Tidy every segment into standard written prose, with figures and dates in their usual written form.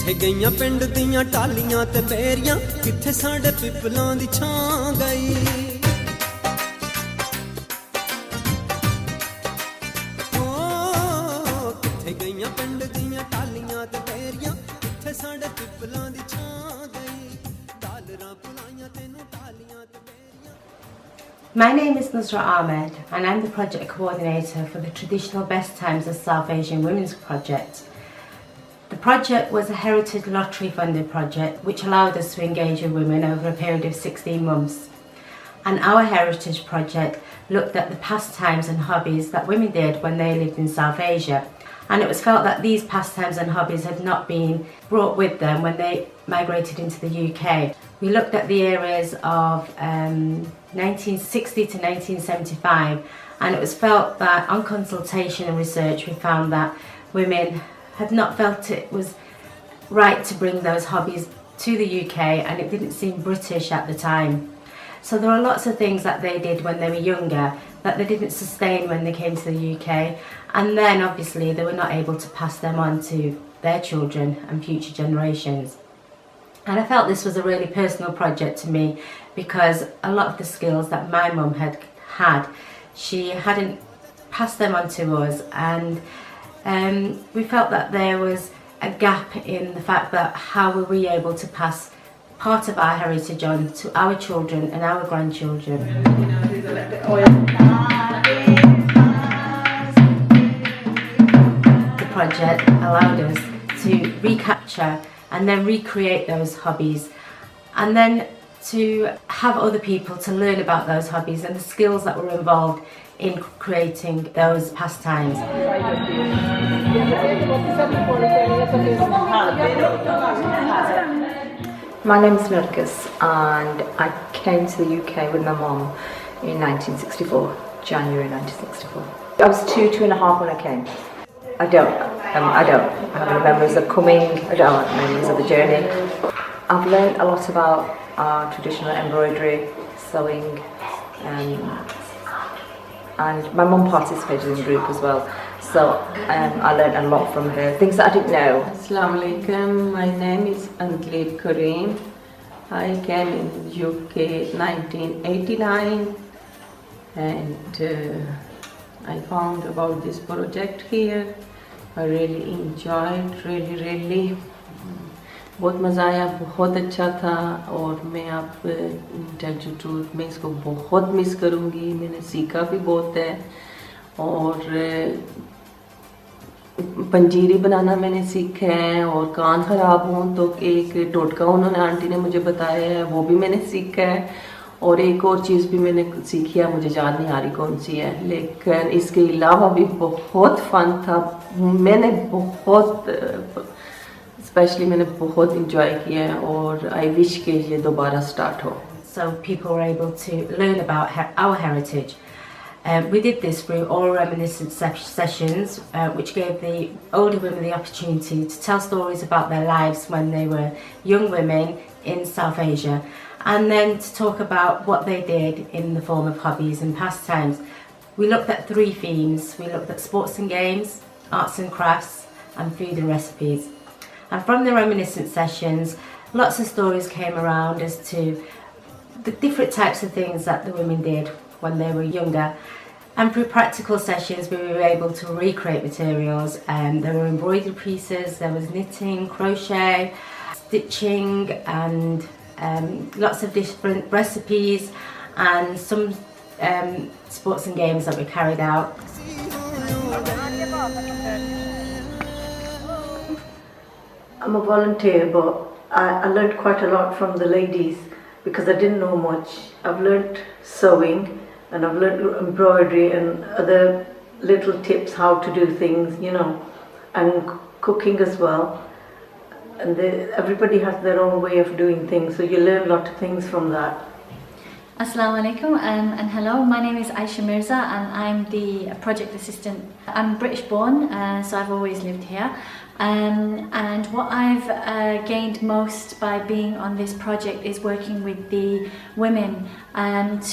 ਕਿੱਥੇ ਗਈਆਂ ਪਿੰਡ ਦੀਆਂ ਟਾਲੀਆਂ ਤੇ ਬੇਰੀਆਂ, ਕਿੱਥੇ ਸਾਡੇ ਪਿੱਪਲਾਂ ਦੀ ਛਾਂ ਗਈ। ਕਿੱਥੇ ਗਈਆਂ ਪਿੰਡ ਦੀਆਂ ਟਾਲੀਆਂ ਤੇ ਬੇਰੀਆਂ, ਕਿੱਥੇ ਸਾਡੇ ਪਿੱਪਲਾਂ ਦੀ ਛਾਂ ਗਈ। ਡਾਲਰਾਂ ਪੁਲਾਈਆਂ ਤੈਨੂੰ ਟਾਲੀਆਂ ਤੇ ਬੇਰੀਆਂ। My name is Nusra Ahmed and I'm the project coordinator for the Traditional Best Times of South Asian Women's Project. The project was a heritage lottery funded project which allowed us to engage with women over a period of 16 months. And our heritage project looked at the pastimes and hobbies that women did when they lived in South Asia. And it was felt that these pastimes and hobbies had not been brought with them when they migrated into the UK. We looked at the areas of 1960 to 1975, and it was felt that on consultation and research we found that women had not felt it was right to bring those hobbies to the UK, and it didn't seem British at the time. So there are lots of things that they did when they were younger that they didn't sustain when they came to the UK, and then obviously they were not able to pass them on to their children and future generations. And I felt this was a really personal project to me because a lot of the skills that my mum had, she hadn't passed them on to us, and we felt that there was a gap in the fact that how were we able to pass part of our heritage on to our children and our grandchildren. The project allowed us to recapture and then recreate those hobbies, and then to have other people to learn about those hobbies and the skills that were involved in creating those pastimes. My name is Nurkis and I came to the UK with my mum in 1964, January 1964. I was two and a half when I came. I don't have any memories of coming, I don't have memories of the journey. I've learned a lot about traditional embroidery, sewing, and my mum participated in the group as well, so I learned a lot from her, things that I didn't know. Assalamu alaikum, my name is Antlib Kareem. I came in UK 1989 and I found about this project here. I really enjoyed, really बहुत मज़ा आया, बहुत अच्छा था, और मैं आप tell you truth मैं इसको बहुत मिस करूँगी। मैंने सीखा भी बहुत है, और पंजीरी बनाना मैंने सीखा है, और कान ख़राब हों तो एक टोटका उन्होंने आंटी ने मुझे बताया है, वो भी मैंने सीखा है, और एक और चीज़ भी मैंने सीखी है, मुझे याद नहीं आ रही कौन सी है, लेकिन इसके अलावा भी बहुत फन था। मैंने बहुत स्पेशली मैंने बहुत इंजॉय किया है, और आई विश कि ये दोबारा स्टार्ट हो। So people were able to learn about our heritage. We did this through oral reminiscence sessions, which gave the older women the opportunity to tell stories about their lives when they were young women in South Asia, and then to talk about what they did in the form of hobbies and pastimes. We looked at 3 themes. We looked at sports and games, arts and crafts, and food and recipes. And from the reminiscence sessions, lots of stories came around as to the different types of things that the women did when they were younger. And through practical sessions, we were able to recreate materials. There were embroidered pieces, there was knitting, crochet, stitching, and lots of different recipes, and some sports and games that were carried out. I'm a volunteer, but I learned quite a lot from the ladies because I didn't know much. I've learned sewing, and I've learned embroidery and other little tips how to do things, you know, and cooking as well. And everybody has their own way of doing things, so you learn a lot of things from that. Assalamu alaikum and hello, my name is Aisha Mirza and I'm the project assistant. I'm British born, so I've always lived here. And what I've gained most by being on this project is working with the women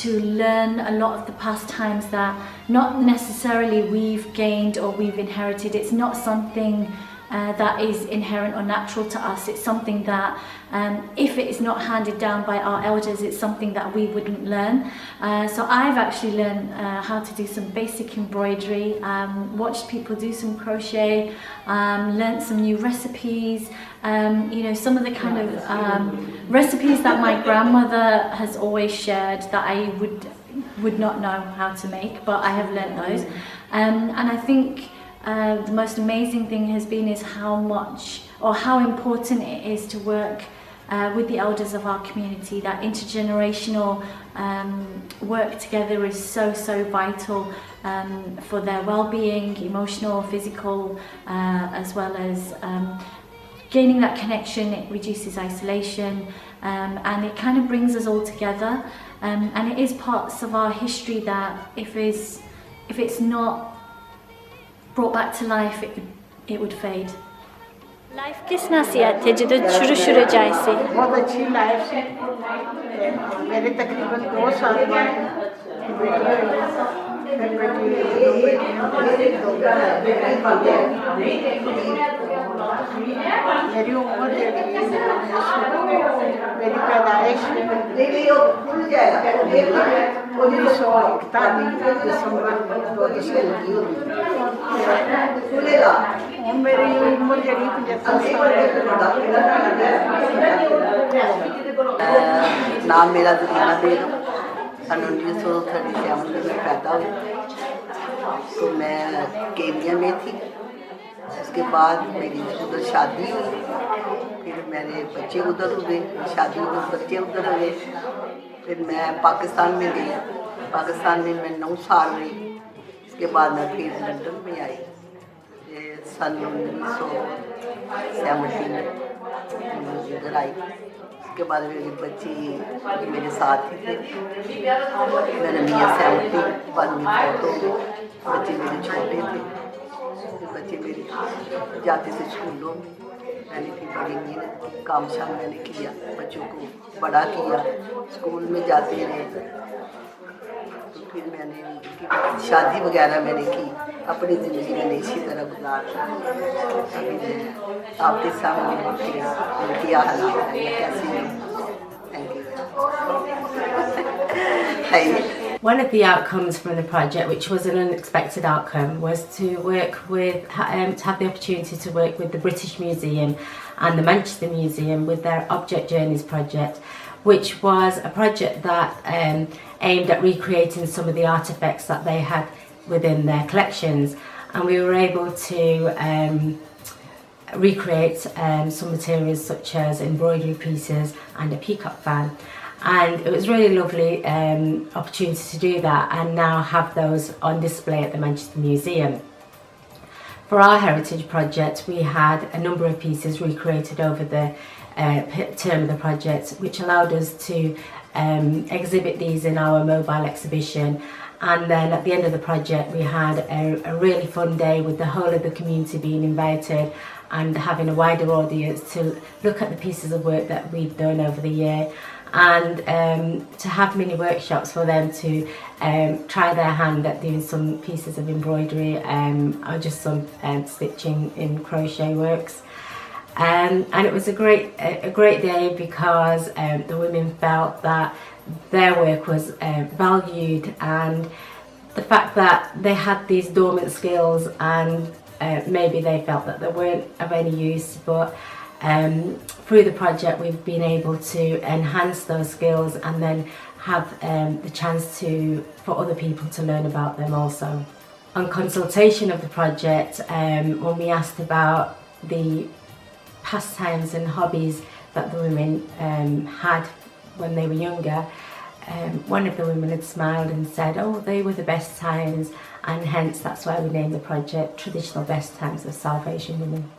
to learn a lot of the pastimes that not necessarily we've gained or we've inherited. It's not something that is inherent or natural to us. It's something that, if it is not handed down by our elders, it's something that we wouldn't learn. So I've actually learned how to do some basic embroidery, watched people do some crochet, learned some new recipes, you know, some of the kind of recipes that my grandmother has always shared that I would not know how to make, but I have learnt those. And I think the most amazing thing has been is how much or how important it is to work with the elders of our community. That intergenerational work together is so vital for their well-being, emotional, physical, as well as gaining that connection. It reduces isolation, and it kind of brings us all together. And it is parts of our history that if it's not brought back to life, it would fade. Life किस नसीहत है जो शुरू जायसे बहुत अच्छी life से मेरे तकरीबन 2 साल बाद मेरी उम्र मेरी पैदाइश 1941 दिसंबर 2000 मेरी उम्र जड़ी 75 नाम मेरा दुनिया बेगम सन 1937 में मैं पैदा हुई। तो मैं केनिया में थी। उसके बाद मेरी उधर शादी हुई, फिर मेरे बच्चे उधर हुए, शादी हुई, बच्चे उधर हुए। फिर मैं पाकिस्तान में गई। पाकिस्तान में मैं 9 साल रही। उसके बाद मैं फिर लंदन में आई सन 1970 में इधर आई। उसके बाद मेरी बच्ची मेरे साथ ही थे। मैंने मियाँ 70 बाद में फोटो बच्चे मेरे छोटे थे। बच्चे मेरे जाते थे स्कूलों में। मैंने फिर बड़ी मेहनत काम शाम मैंने किया, बच्चों को बड़ा किया, स्कूल में जाते रहे। तो फिर मैंने शादी वगैरह मैंने की, अपनी ज़िंदगी मैंने इसी तरह गुजारा। अभी मैं आपके सामने क्या हालात है, कैसी हूँ। Thank you. One of the outcomes from the project, which was an unexpected outcome, was to work with, to have the opportunity to work with the British Museum and the Manchester Museum with their Object Journeys project, which was a project that aimed at recreating some of the artefacts that they had within their collections, and we were able to recreate some materials such as embroidery pieces and a peacock fan. And it was really lovely opportunity to do that and now have those on display at the Manchester Museum. For our heritage project, we had a number of pieces recreated over the term of the project, which allowed us to exhibit these in our mobile exhibition. And then at the end of the project, we had a really fun day with the whole of the community being invited and having a wider audience to look at the pieces of work that we'd done over the year, and to have mini workshops for them to try their hand at doing some pieces of embroidery or just some stitching in crochet works. And it was a great day because the women felt that their work was valued, and the fact that they had these dormant skills and maybe they felt that they weren't of any use, but through the project we've been able to enhance those skills and then have the chance for other people to learn about them also. On consultation of the project, when we asked about the pastimes and hobbies that the women had when they were younger, one of the women had smiled and said, oh, they were the best times, and hence that's why we named the project Traditional Best Times of South Asian Women.